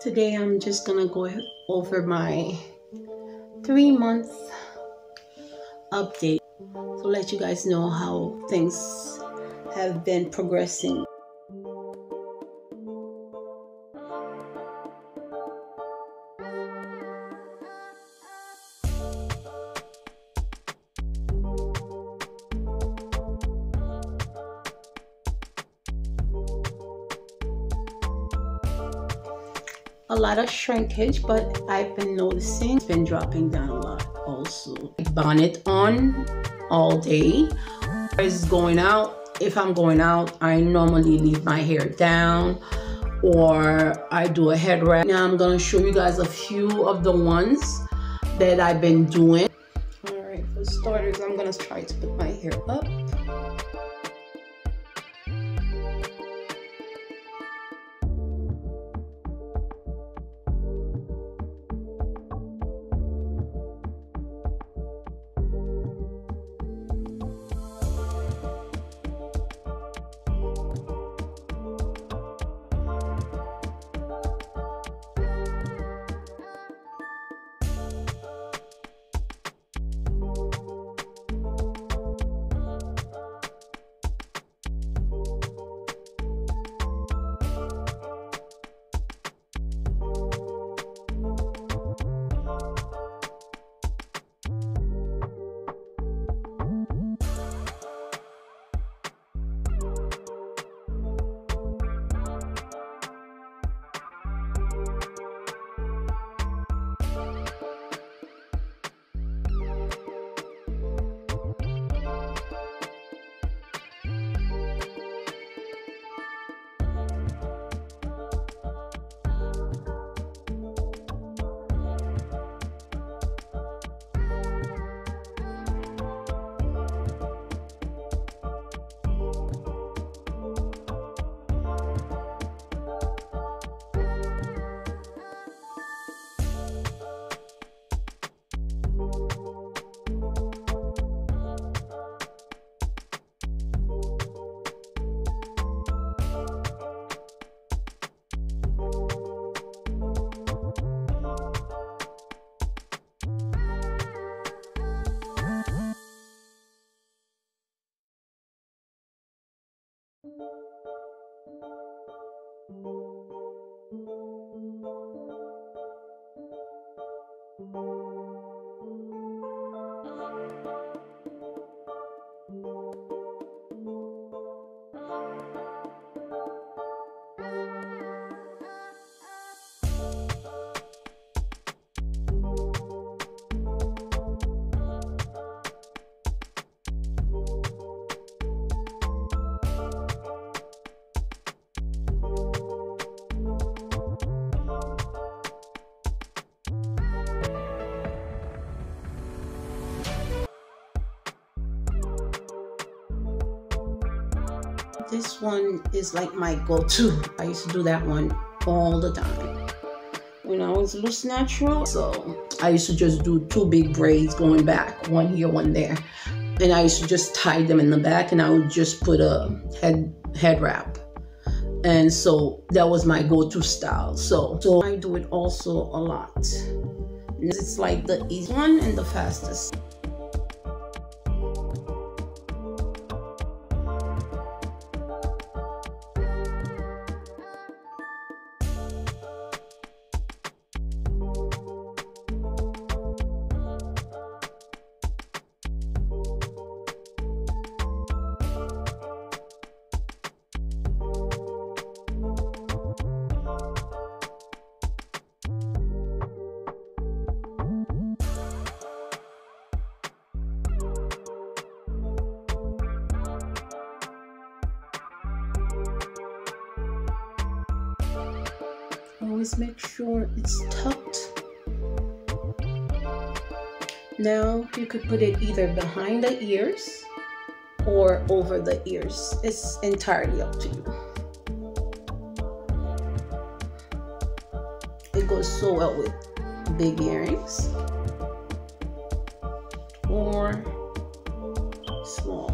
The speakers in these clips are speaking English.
Today I'm just gonna go over my 3-month update to let you guys know how things have been progressing. A lot of shrinkage, but I've been noticing it's been dropping down a lot also. Bonnet on all day. Is going out. If I'm going out, I normally leave my hair down or I do a head wrap. Now I'm gonna show you guys a few of the ones that I've been doing. All right, for starters, I'm gonna try to put my hair up. This one is like my go-to. I used to do that one all the time when I was loose natural. So I used to just do 2 big braids going back, one here, one there. And I used to just tie them in the back and I would just put a head wrap. And so that was my go-to style. So I do it also a lot. It's like the easy one and the fastest. Always make sure it's tucked. Now you could put it either behind the ears or over the ears. It's entirely up to you. It goes so well with big earrings or small.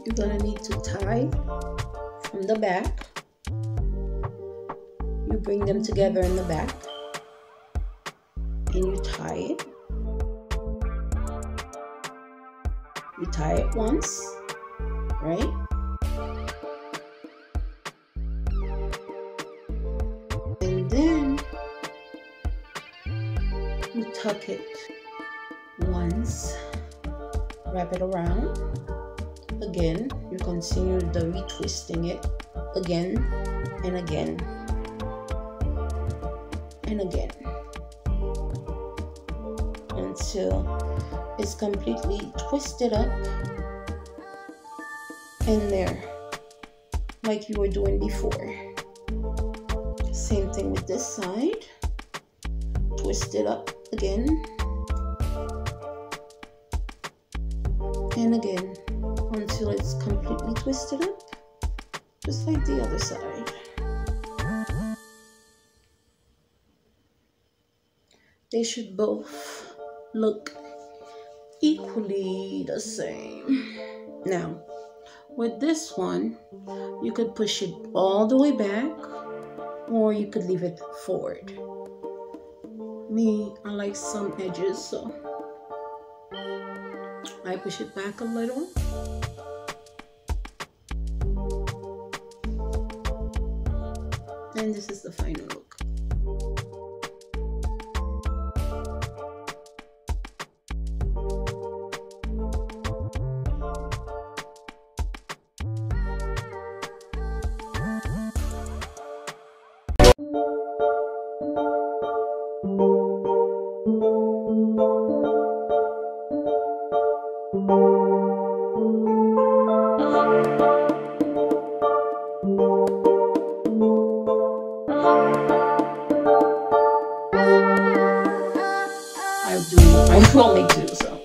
you're gonna need to tie from the back. You bring them together in the back and you tie it. You tie it once, right? And then you tuck it once, wrap it around. Again, you continue the retwisting it again and again and again until it's completely twisted up in there like you were doing before. Same thing with this side. Twist it up again and again until it's completely twisted up, just like the other side. They should both look equally the same. Now, with this one, you could push it all the way back or you could leave it forward. Me, I like some edges, so I push it back a little. And this is the final look. I will make two, so.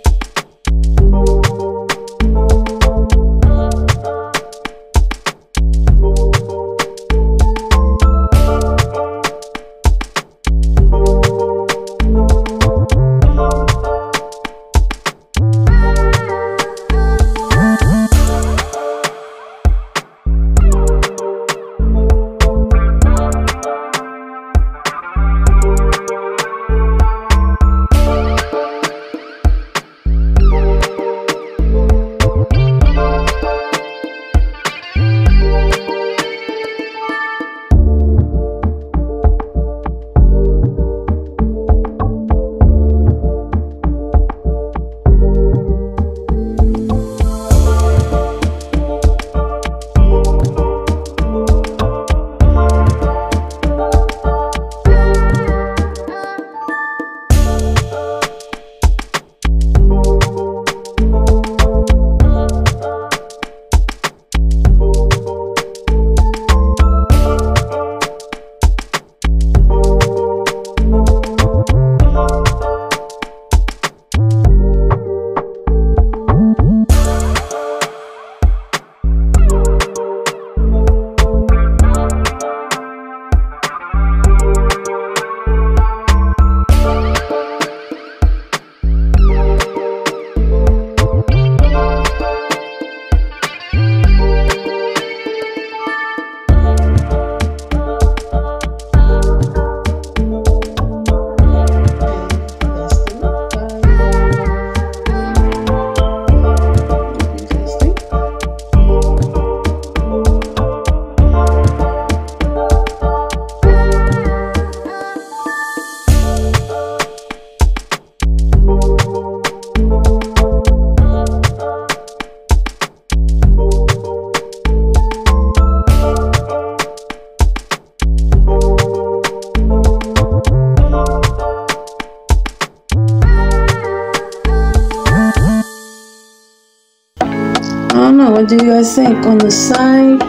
What do you guys think? On the side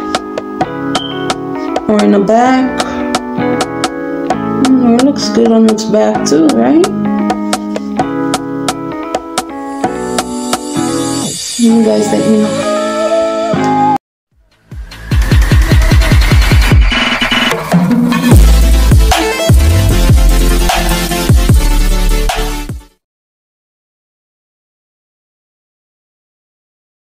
or in the back? It looks good on its back too, right? You guys let me know.